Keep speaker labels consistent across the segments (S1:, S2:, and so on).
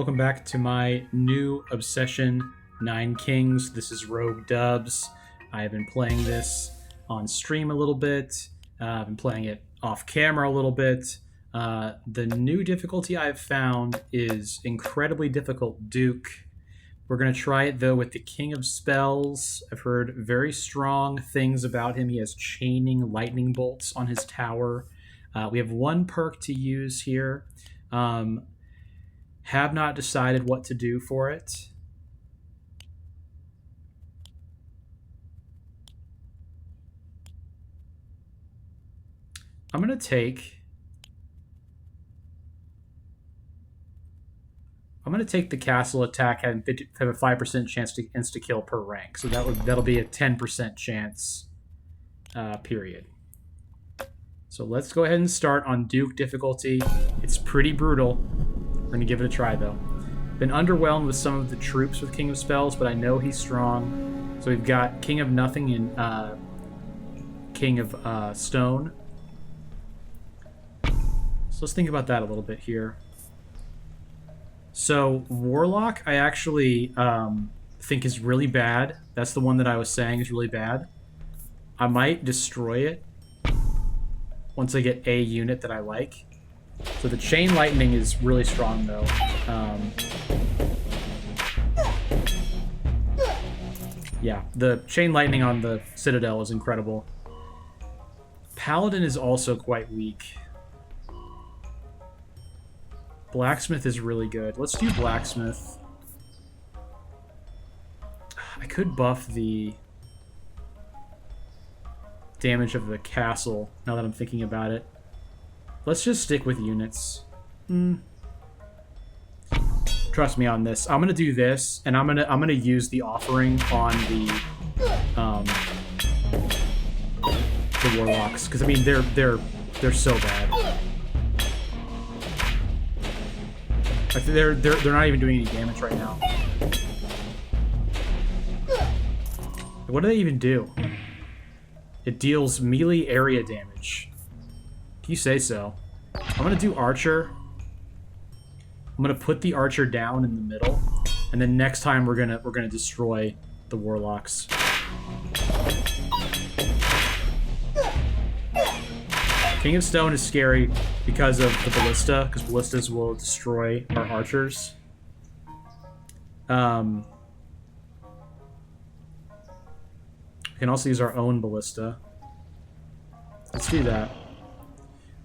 S1: Welcome back to my new obsession, Nine Kings. This is Rogue Dubs. I have been playing this on stream a little bit. I've been playing it off camera a little bit. The new difficulty I've found is incredibly difficult Duke. We're going to try it though with the King of Spells. I've heard very strong things about him. He has chaining lightning bolts on his tower. We have one perk to use here. Have not decided what to do for it. I'm going to take the castle attack and have a 5% chance to insta-kill per rank. So that'll be a 10% chance period. So let's go ahead and start on Duke difficulty. It's pretty brutal. We're going to give it a try, though. Been underwhelmed with some of the troops with King of Spells, but I know he's strong. So we've got King of Nothing and King of Stone. So let's think about that a little bit here. So Warlock, I actually think is really bad. That's the one that I was saying is really bad. I might destroy it once I get a unit that I like. So the Chain Lightning is really strong, though. Yeah, the Chain Lightning on the Citadel is incredible. Paladin is also quite weak. Blacksmith is really good. Let's do Blacksmith. I could buff the damage of the castle, now that I'm thinking about it. Let's just stick with units. Trust me on this. I'm gonna do this, and I'm gonna use the offering on the warlocks, because I mean they're so bad. Like they're not even doing any damage right now. What do they even do? It deals melee area damage. You say so. I'm gonna do Archer. I'm gonna put the Archer down in the middle, and then next time we're gonna destroy the Warlocks. King of Stone is scary because of the Ballista, because Ballistas will destroy our Archers. We can also use our own Ballista. Let's do that.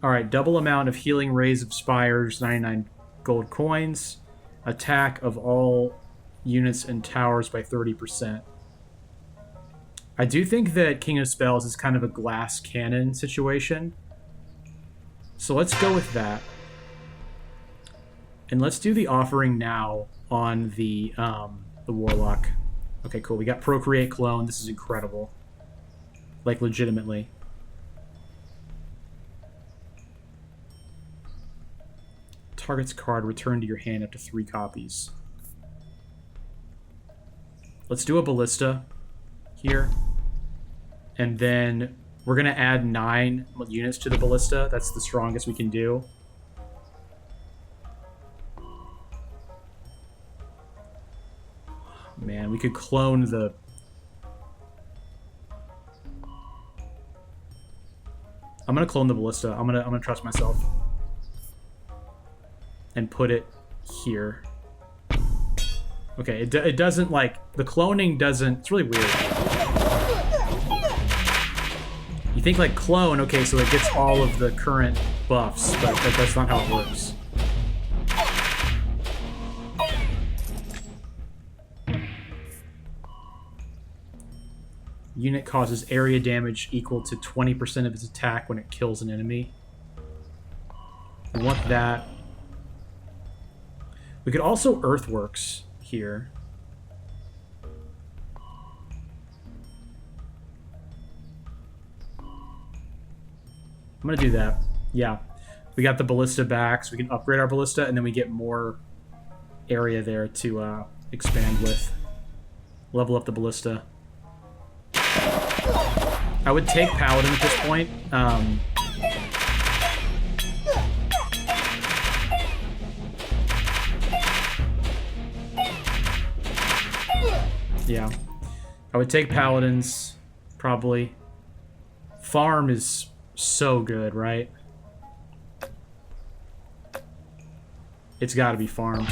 S1: Alright, double amount of healing rays of spires, 99 gold coins. Attack of all units and towers by 30%. I do think that King of Spells is kind of a glass cannon situation. So let's go with that. And let's do the offering now on the Warlock. Okay, cool. We got Procreate Clone. This is incredible. Like, legitimately. Target's card returned to your hand up to 3 copies. Let's do a Ballista here. And then we're going to add 9 units to the Ballista. That's the strongest we can do. Man, we could clone the... I'm going to clone the Ballista. I'm going to trust myself. And put it here. Okay, it doesn't, like, the cloning doesn't, it's really weird. You think, like, clone, okay, so it gets all of the current buffs, but that's not how it works. Unit causes area damage equal to 20% of its attack when it kills an enemy. I want that. We could also Earthworks here. I'm gonna do that. Yeah. We got the Ballista back, so we can upgrade our Ballista, and then we get more area there to expand with. Level up the Ballista. I would take Paladin at this point. Yeah. I would take paladins, probably. Farm is so good, right? It's got to be farm.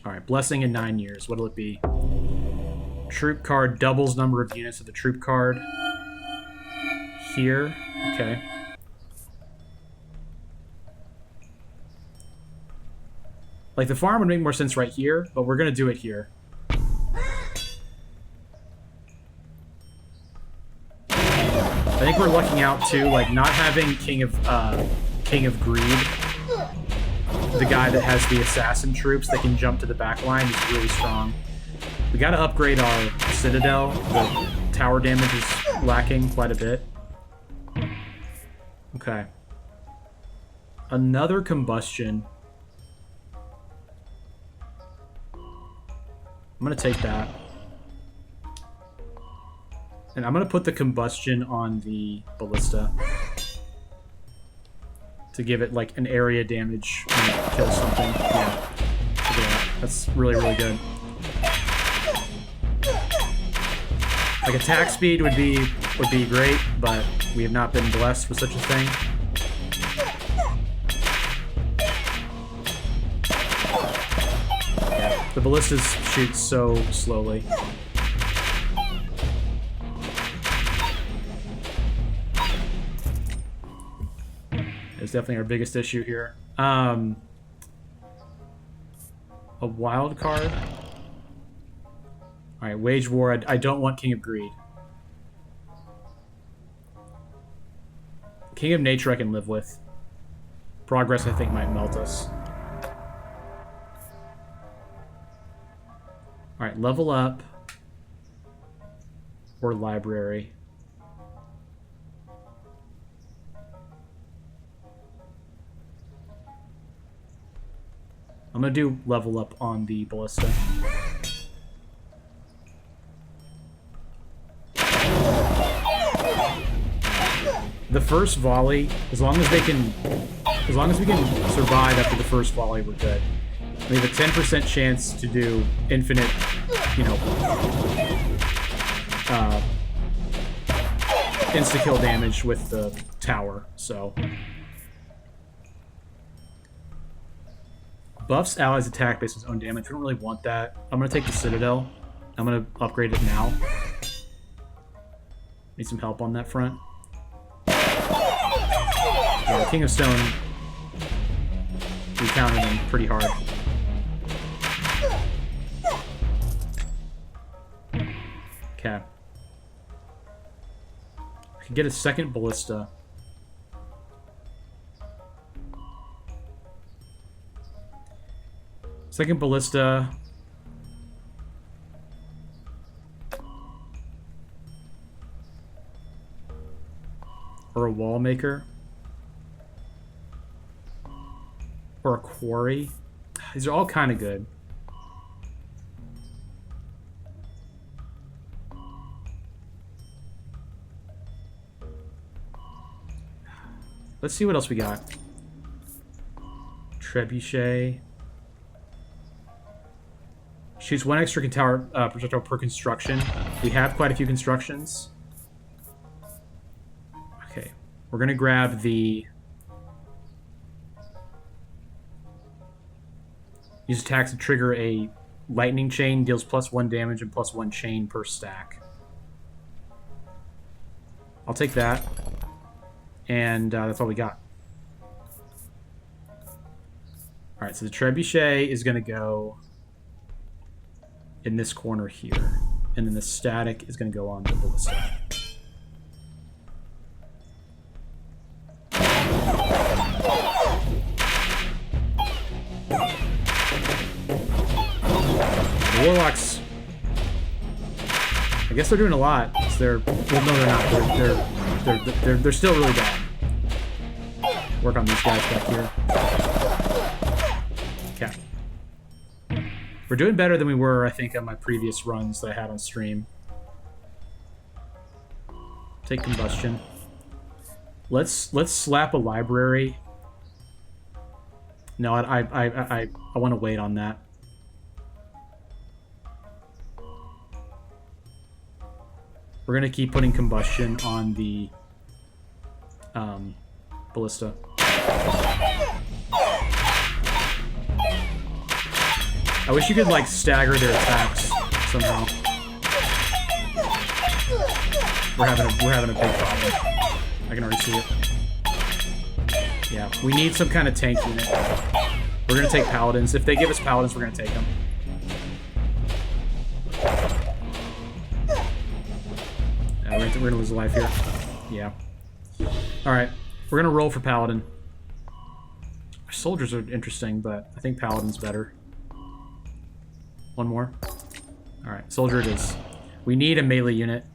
S1: Alright, blessing in 9 years. What'll it be? Troop card doubles number of units of the troop card. Here. Okay. Like, the farm would make more sense right here, but we're going to do it here. I think we're lucking out, too, like, not having King of Greed. The guy that has the assassin troops that can jump to the back line is really strong. We gotta upgrade our citadel. The tower damage is lacking quite a bit. Okay. Another combustion. I'm gonna take that. And I'm gonna put the combustion on the ballista. To give it, like, an area damage when it kills something. Yeah. Look at that. That's really, really good. Like, attack speed would be great, but we have not been blessed with such a thing. Yeah. The ballistas shoot so slowly. Is definitely our biggest issue here. A wild card. All right, wage war. I don't want King of Greed. King of Nature I can live with. Progress I think might melt us. All right, level up or library. I'm gonna do level up on the ballista. The first volley, as long as we can survive after the first volley, we're good. We have a 10% chance to do infinite, you know, insta-kill damage with the tower, so. Buffs allies attack based on its own damage. We don't really want that. I'm going to take the Citadel. I'm going to upgrade it now. Need some help on that front. Yeah, King of Stone, we countered him pretty hard. Okay. I can get a second ballista. Second ballista. Or a wall maker. Or a quarry. These are all kind of good. Let's see what else we got. Trebuchet. Shoots 1 extra tower projectile per construction. We have quite a few constructions. Okay, we're gonna grab the. Use attacks to trigger a lightning chain, deals +1 damage and +1 chain per stack. I'll take that. And that's all we got. Alright, so the Trebuchet is going to go in this corner here. And then the static is going to go on the ballista. The Warlocks, I guess they're doing a lot. They're, well, no, they're not. They're still really bad. Work on these guys back here. Okay. We're doing better than we were, I think, on my previous runs that I had on stream. Take combustion. Let's slap a library. No, I want to wait on that. We're gonna keep putting combustion on the ballista. I wish you could like stagger their attacks somehow. We're having a big problem. I can already see it. Yeah, we need some kind of tank unit. We're gonna take paladins. If they give us paladins, we're gonna take them. We're gonna lose a life here. Yeah. Alright, we're gonna roll for paladin. Our soldiers are interesting, but I think paladin's better. One more. Alright, soldier it is. We need a melee unit.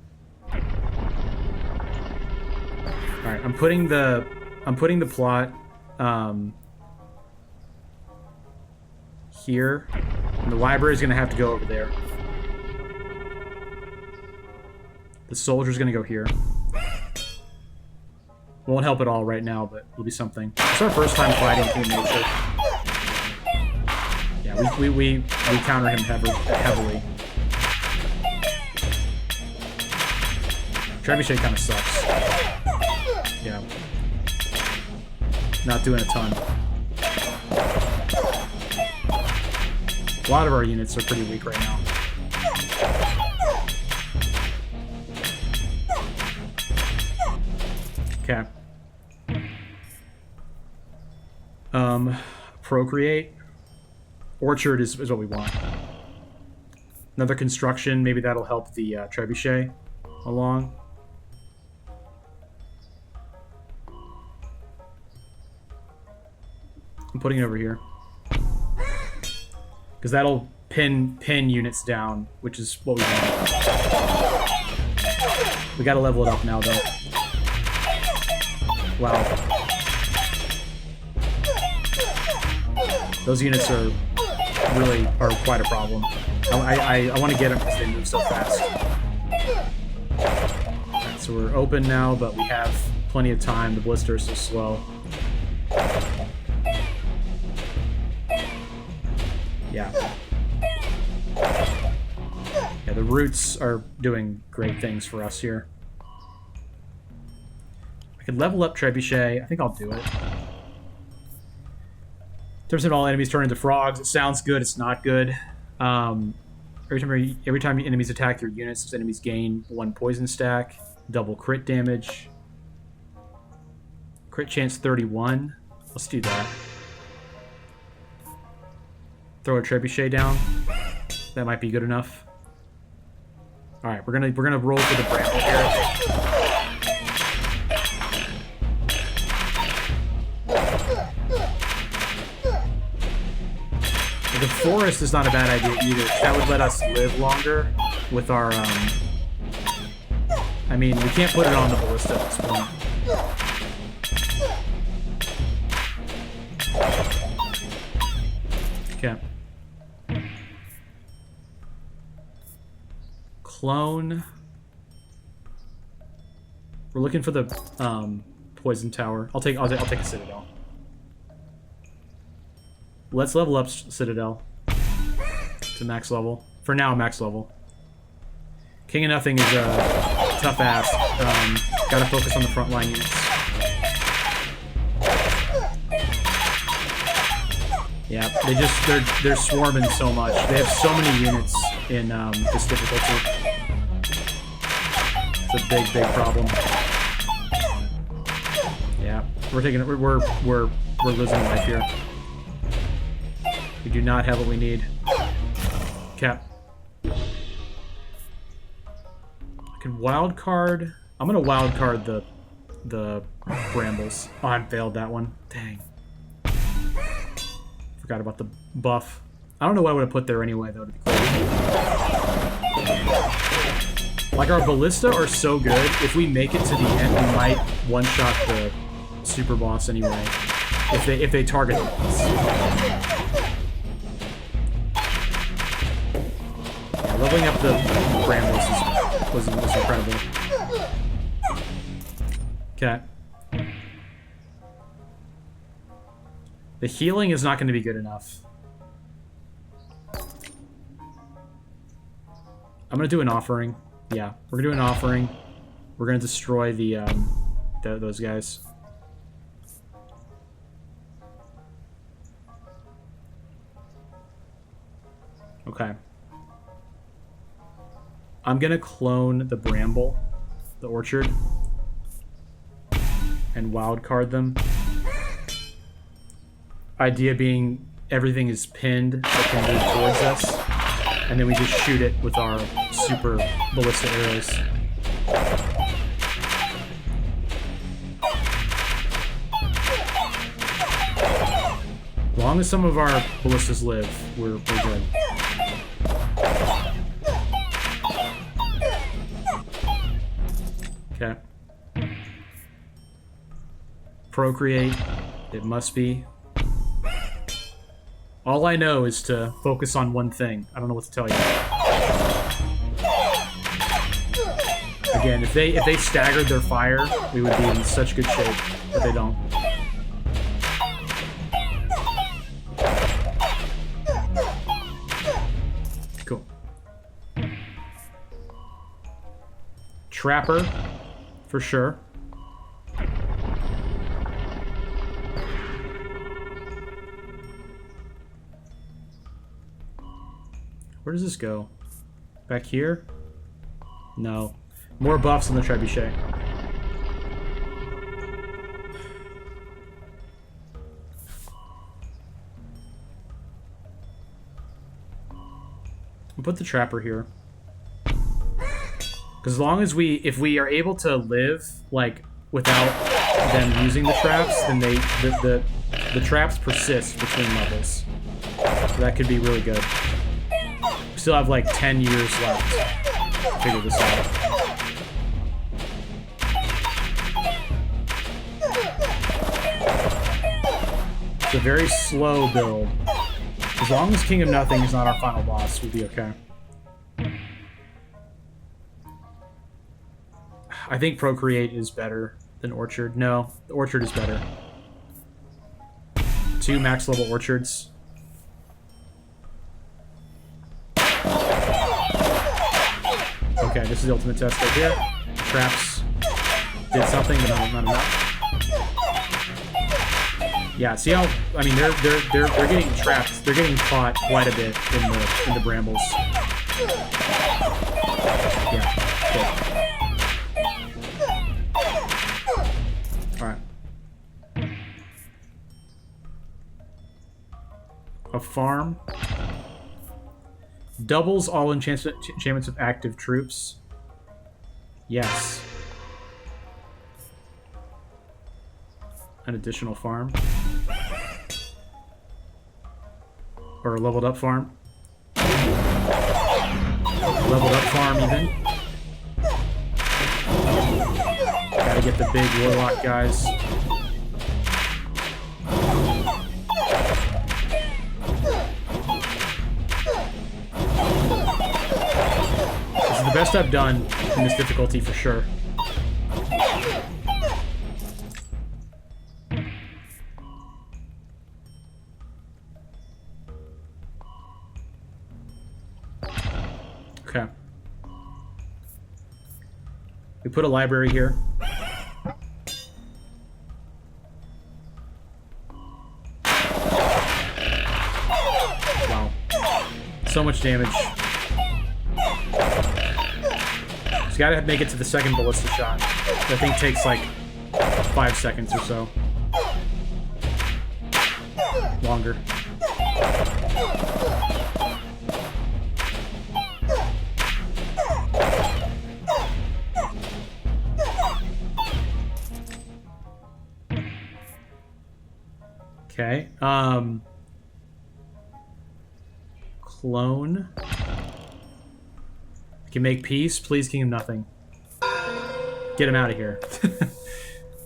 S1: Alright, I'm putting the plot here. And the library's gonna have to go over there. The soldier's gonna go here. Won't help at all right now, but it'll be something. It's our first time fighting Team Nature. Yeah, we counter him heavily. Trebuchet kind of sucks. Yeah. Not doing a ton. A lot of our units are pretty weak right now. Okay. Procreate. Orchard is what we want. Another construction, maybe that'll help the trebuchet along. I'm putting it over here. Because that'll pin units down, which is what we want. We gotta level it up now, though. Wow. Those units are quite a problem. I want to get them because they move so fast. Right, so we're open now, but we have plenty of time. The blister is so slow. Yeah. Yeah, the roots are doing great things for us here. I could level up Trebuchet. I think I'll do it. In terms of all enemies turn into frogs, it sounds good. It's not good. Every time enemies attack your units, those enemies gain 1 poison stack. Double crit damage. Crit chance 31. Let's do that. Throw a Trebuchet down. That might be good enough. All right, we're gonna roll for the bramble here. The forest is not a bad idea either. That would let us live longer with our. I mean, we can't put it on the ballista at this point. Okay. Clone. We're looking for the poison tower. I'll take a citadel. Let's level up Citadel to max level. For now, max level. King of Nothing is a tough ass. Gotta focus on the frontline units. Yeah, they're swarming so much. They have so many units in this difficulty. It's a big problem. Yeah, we're losing life here. We do not have what we need. Cap. I can wild card. I'm gonna wild card the brambles. Oh, I failed that one. Dang. Forgot about the buff. I don't know what I would have put there anyway, though, to be clear. Like, our ballista are so good. If we make it to the end, we might one-shot the super boss anyway. If they target us. Leveling up the brambles was incredible. Okay. The healing is not going to be good enough. I'm going to do an offering. Yeah, we're gonna do an offering. We're gonna destroy those guys. Okay. I'm gonna clone the bramble, the orchard, and wildcard them. Idea being everything is pinned that can move towards us, and then we just shoot it with our super ballista arrows. As long as some of our ballistas live, we're good. Okay. Procreate. It must be. All I know is to focus on one thing. I don't know what to tell you. Again, if they staggered their fire, we would be in such good shape, but they don't. Cool. Trapper, for sure. Where does this go? Back here? No. More buffs on the trebuchet. We'll put the trapper here. Because as long as if we are able to live, like, without them using the traps, then the traps persist between levels. So that could be really good. We still have like 10 years left to figure this out. It's a very slow build. As long as King of Nothing is not our final boss, we'll be okay. I think Procreate is better than Orchard. No, the Orchard is better. 2 max level Orchards. Okay, this is the ultimate test right here. Traps did something, but not enough. Yeah, see how I mean they're getting trapped. They're getting caught quite a bit in the brambles. Yeah. Cool. All right. A farm. Doubles all enchantments of active troops. Yes. An additional farm. Or a leveled up farm. Leveled up farm even. Gotta get the big warlock guys. This is the best I've done in this difficulty for sure. Okay. We put a library here. Wow. So much damage. Just gotta make it to the second ballista shot. That thing takes like 5 seconds or so. Longer. Okay. Clone. You can make peace. Please, King of Nothing. Get him out of here.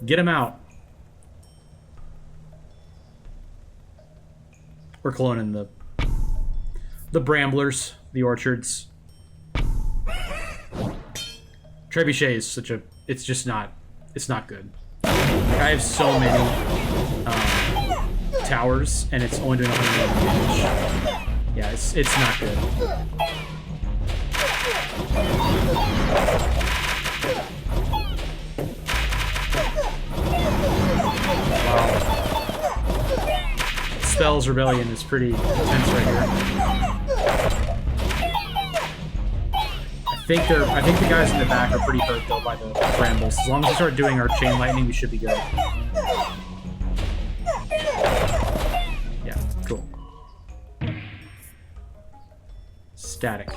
S1: Get him out. We're cloning the bramblers, the orchards. Trebuchet is such a... It's just not... It's not good. I have so many towers, and it's only doing 111 damage. Yeah, it's not good. Spells Rebellion is pretty intense right here. I think the guys in the back are pretty hurt though by the brambles. As long as we start doing our chain lightning, we should be good. Yeah, cool. Static.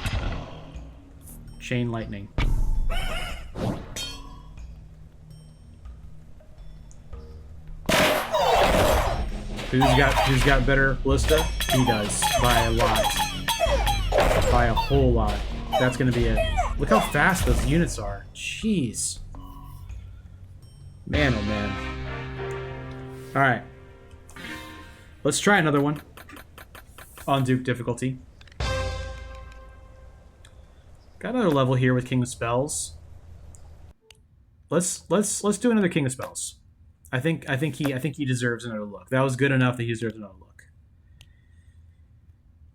S1: Chain lightning. Who's got better ballista? He does. By a lot. By a whole lot. That's gonna be it. Look how fast those units are. Jeez. Man, oh man. Alright. Let's try another one. On Duke difficulty. Got another level here with King of Spells. Let's do another King of Spells. I think he deserves another look. That was good enough that he deserves another look.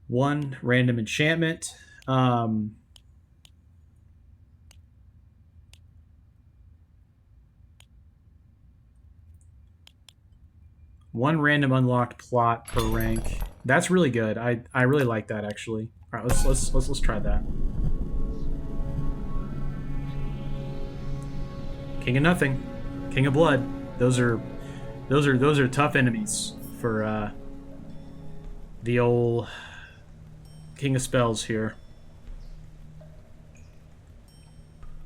S1: One random enchantment. One random unlocked plot per rank. That's really good. I really like that actually. All right, let's try that. King of Nothing, King of Blood. Those are tough enemies for the old King of Spells here.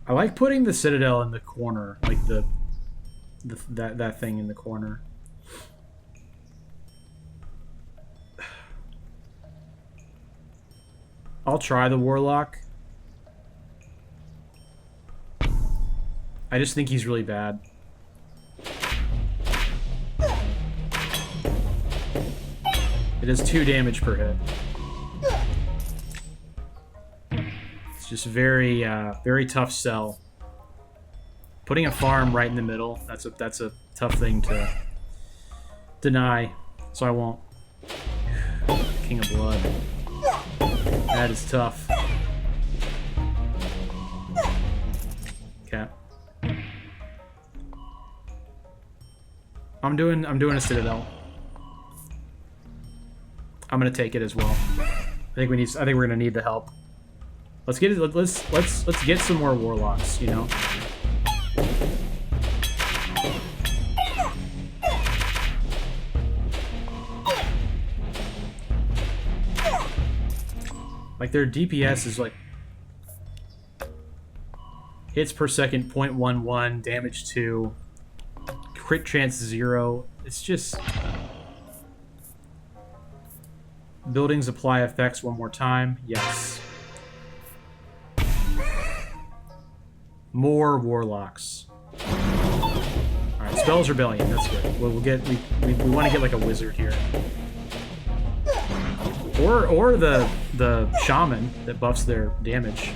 S1: I like putting the Citadel in the corner, like that thing in the corner. I'll try the Warlock. I just think he's really bad. It does 2 damage per hit. It's just very, very tough sell. Putting a farm right in the middle, that's a tough thing to deny, so I won't. King of Blood. That is tough. Okay. I'm doing a Citadel. I'm gonna take it as well. I think we're gonna need the help. Let's get some more Warlocks, you know? Like their DPS is like hits per second 0.11, damage 2, crit chance 0. It's just buildings apply effects one more time. Yes. More Warlocks. Alright, Spells Rebellion, that's good. We want to get like a wizard here. Or the shaman that buffs their damage.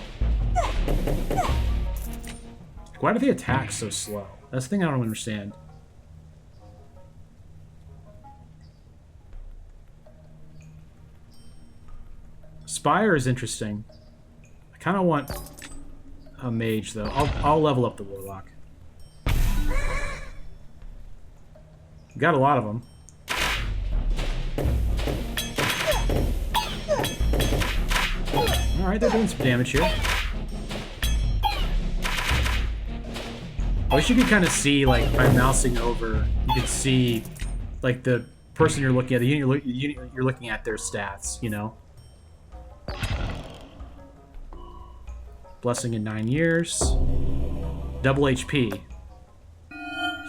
S1: Why do they attack so slow? That's the thing I don't understand. Spire is interesting. I kind of want a mage though. I'll level up the Warlock. Got a lot of them. Alright, they're doing some damage here. I wish you could kind of see, like, by mousing over, you could see, like, the person you're looking at, the unit you're looking at their stats, you know? Blessing in 9 years. Double HP.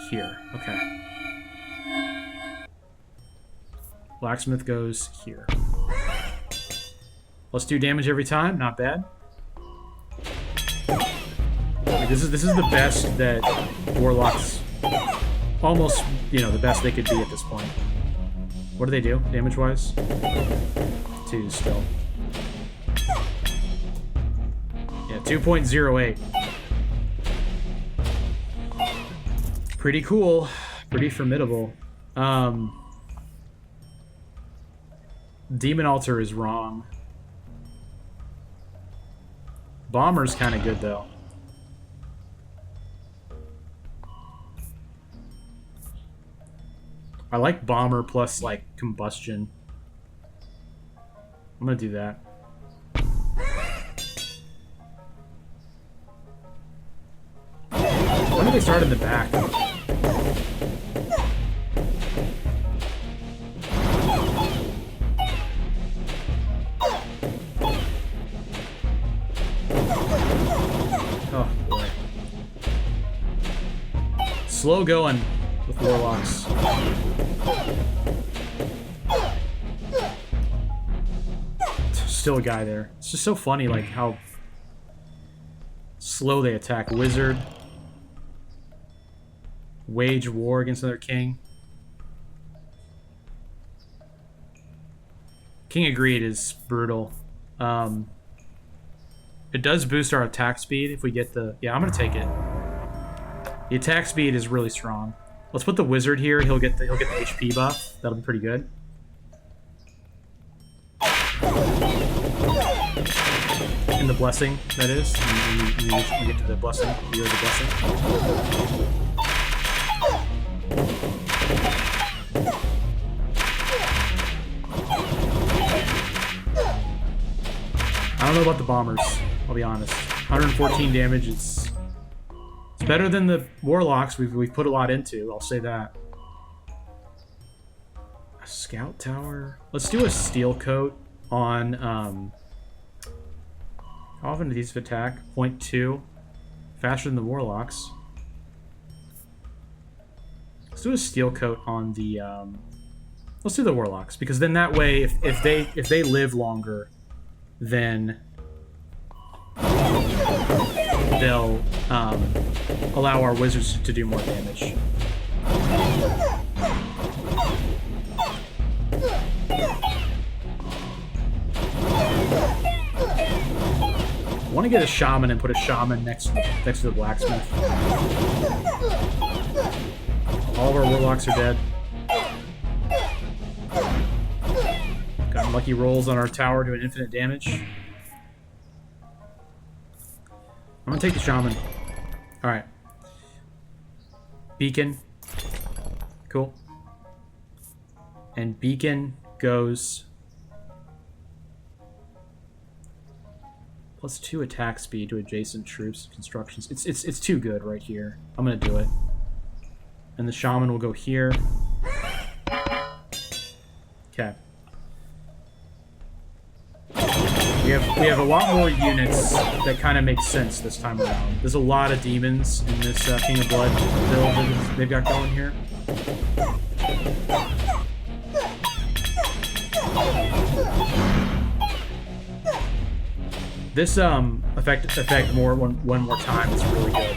S1: Here, okay. Blacksmith goes here. Plus 2 damage every time, not bad. Like, this is the best that Warlocks, almost, you know, the best they could be at this point. What do they do, damage-wise? 2 still. Yeah, 2.08. Pretty cool. Pretty formidable. Demon Altar is wrong. Bomber's kind of good, though. I like Bomber plus, like, Combustion. I'm gonna do that. When did they start in the back? Oh, boy. Slow going with Warlocks. Still a guy there. It's just so funny, like, how slow they attack. Wizard. Wage war against another king. King of Greed is brutal. It does boost our attack speed if we get the... Yeah, I'm going to take it. The attack speed is really strong. Let's put the wizard here. He'll get the HP buff. That'll be pretty good. And the blessing, that is. We get to the blessing. You're the blessing. I don't know about the bombers, I'll be honest. 114 damage is... It's better than the Warlocks we've put a lot into, I'll say that. A scout tower? Let's do a steel coat on... How often do these attack? 0.2. Faster than the Warlocks. Let's do a steel coat on the... Let's do the Warlocks, because then that way, if they live longer, then they'll allow our wizards to do more damage. I want to get a shaman and put a shaman next to the blacksmith. All of our warlocks are dead. Got lucky rolls on our tower doing infinite damage. I'm gonna take the shaman. Alright. Beacon. Cool. And beacon goes... +2 attack speed to adjacent troops, constructions. It's too good right here. I'm gonna do it. And the shaman will go here. Okay. We have a lot more units that kind of make sense this time around. There's a lot of demons in this King of Blood build that they've got going here. This effect more one more time is really good.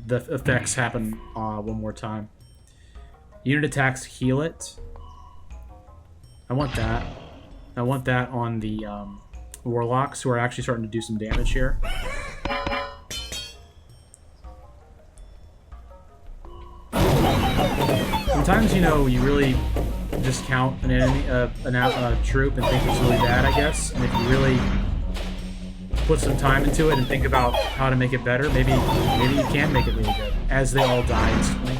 S1: The effects happen one more time. Unit attacks heal it. I want that. I want that on the Warlocks, who are actually starting to do some damage here. Sometimes, you know, you really discount an enemy, a troop and think it's really bad, I guess. And if you really put some time into it and think about how to make it better, maybe you can make it really good, as they all die instantly.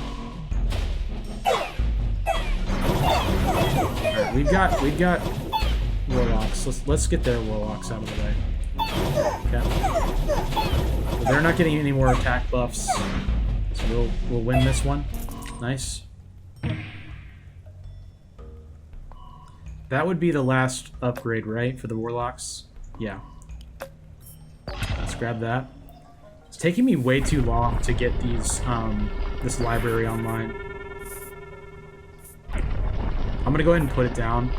S1: Alright, we've got Warlocks. Let's get their Warlocks out of the way. Okay. So they're not getting any more attack buffs. So we'll win this one. Nice. That would be the last upgrade, right? For the Warlocks? Yeah. Let's grab that. It's taking me way too long to get these this library online. I'm gonna go ahead and put it down.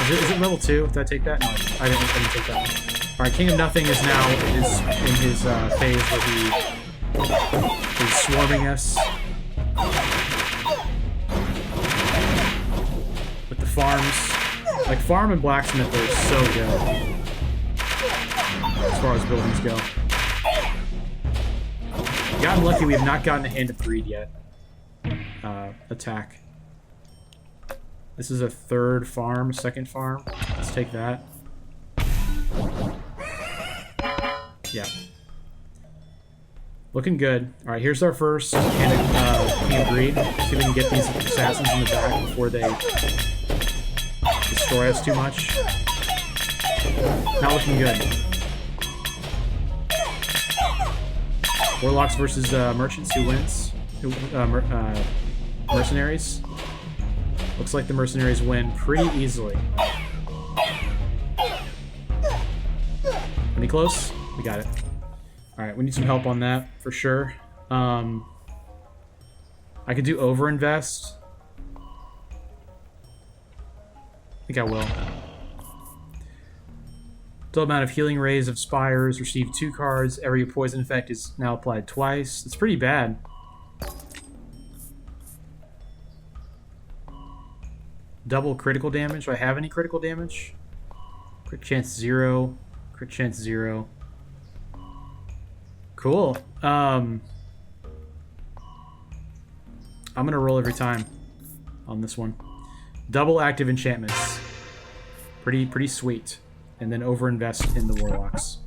S1: Is it level 2? Did I take that? No, I didn't take that one. Alright, King of Nothing is now in his phase where he is swarming us. With the farms. Like, farm and blacksmith are so good. As far as buildings go. Gotten lucky we have not gotten a Hand of Greed yet. attack. This is a third farm, second farm. Let's take that. Yeah. Looking good. Alright, here's our first Hand of Greed. See if we can get these assassins in the back before they destroy us too much. Not looking good. Warlocks versus merchants. Who wins? Mercenaries. Looks like the mercenaries win pretty easily. Any close? We got it. Alright, we need some help on that, for sure. I could do overinvest. I think I will. Total amount of healing rays of spires. Receive 2 cards. Every poison effect is now applied twice. It's pretty bad. Double critical damage. Do I have any critical damage? Crit chance 0. Crit chance 0. Cool. I'm gonna roll every time on this one. Double active enchantments. Pretty sweet. And then overinvest in the warlocks.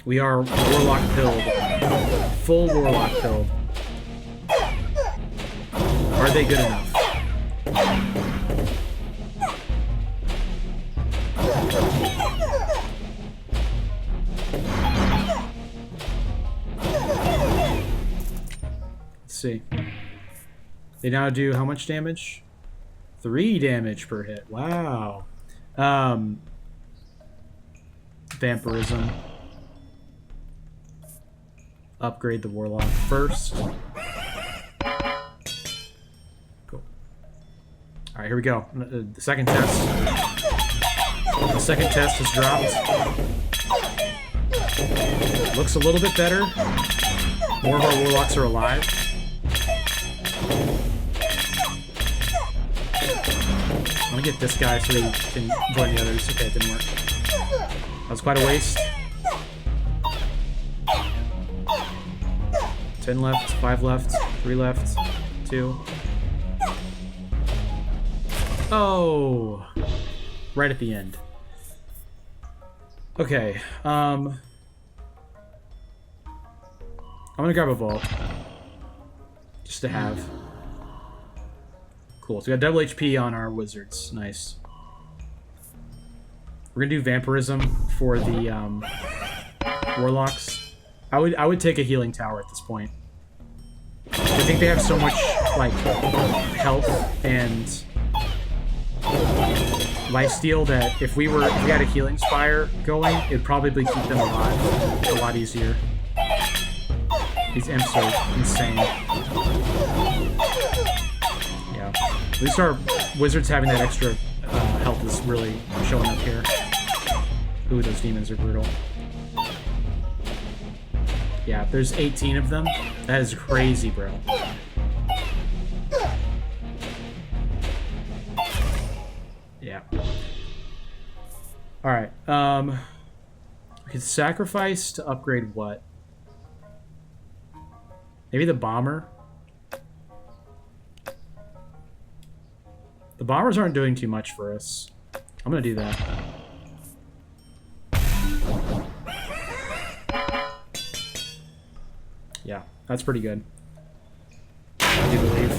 S1: We are warlock pilled. Full warlock pilled. Are they good enough? Let's see. They now do how much damage? 3 damage per hit. Wow. Vampirism. Upgrade the warlock first. Cool. Alright, here we go. The second test. The second test has dropped. Looks a little bit better. More of our warlocks are alive. I'm gonna get this guy so he can join the others. Okay, it didn't work. That was quite a waste. 10 left, 5 left, 3 left, 2. Oh! Right at the end. Okay, I'm gonna grab a vault. Just to have. Cool, so we got double HP on our wizards. Nice. We're gonna do vampirism for the warlocks. I would take a healing tower at this point. I think they have so much like health and lifesteal that if we had a healing spire going, it'd probably keep them alive a lot easier. These imps are insane. Yeah. At least our wizards having that extra health is really showing up here. Ooh, those demons are brutal. Yeah, there's 18 of them. That is crazy, bro. Yeah. Alright, we could sacrifice to upgrade what? Maybe the bomber? The bombers aren't doing too much for us. I'm gonna do that. Yeah, that's pretty good. I do believe.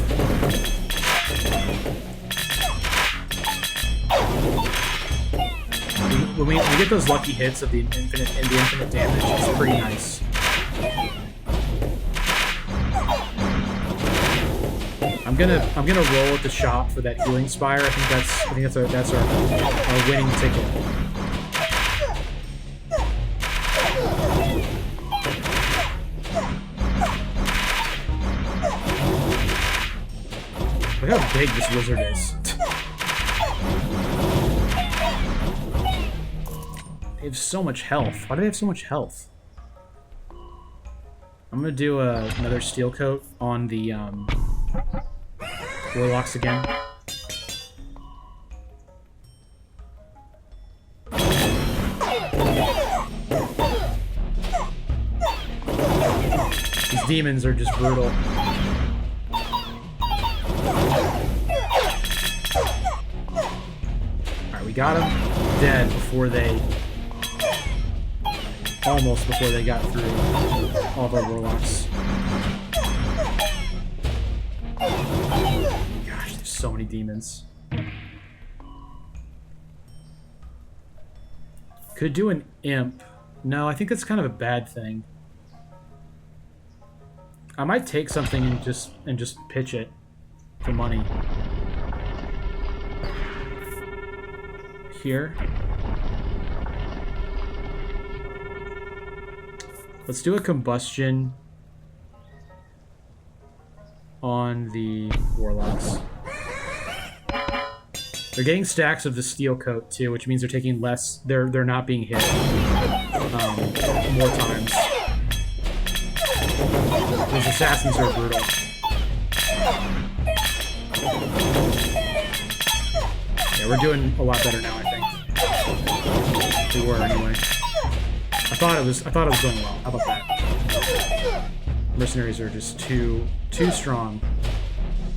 S1: When we get those lucky hits of the infinite damage, it's pretty nice. I'm gonna roll at the shop for that healing spire. I think that's our winning ticket. Look how big this wizard is. They have so much health. Why do they have so much health? I'm gonna do another steel coat on the warlocks again. demons are just brutal. Alright, we got him dead before they... Almost before they got through all of our warlocks. Gosh, there's so many demons. Could do an imp. No, I think that's kind of a bad thing. I might take something and just pitch it for money. Here. Let's do a combustion on the warlocks. They're getting stacks of the steel coat too, which means they're taking less. They're not being hit more times. Those assassins are brutal. Yeah, we're doing a lot better now, I think. We were anyway. I thought it was going well. How about that? Mercenaries are just too strong.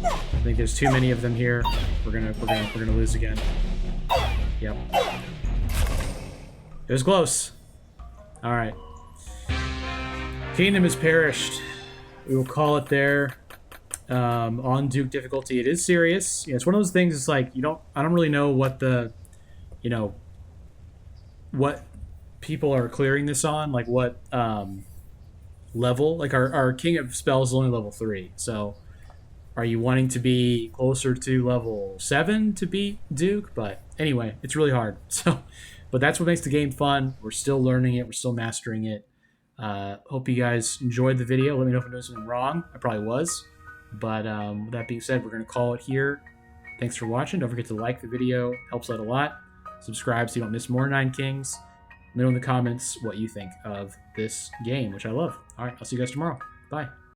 S1: I think there's too many of them here. We're gonna lose again. Yep. It was close. All right. Kingdom has perished. We will call it there. On Duke difficulty, it is serious. Yeah, it's one of those things. It's like I don't really know what the, what people are clearing this on. Like what level? Like our King of Spells is only level 3. So, are you wanting to be closer to level 7 to beat Duke? But anyway, it's really hard. So, but that's what makes the game fun. We're still learning it. We're still mastering it. Hope you guys enjoyed the video. Let me know if I'm doing something wrong. I probably was. But with that being said, we're going to call it here. Thanks for watching. Don't forget to like the video. Helps out a lot. Subscribe so you don't miss more Nine Kings. Let me know in the comments what you think of this game, which I love. All right, I'll see you guys tomorrow. Bye.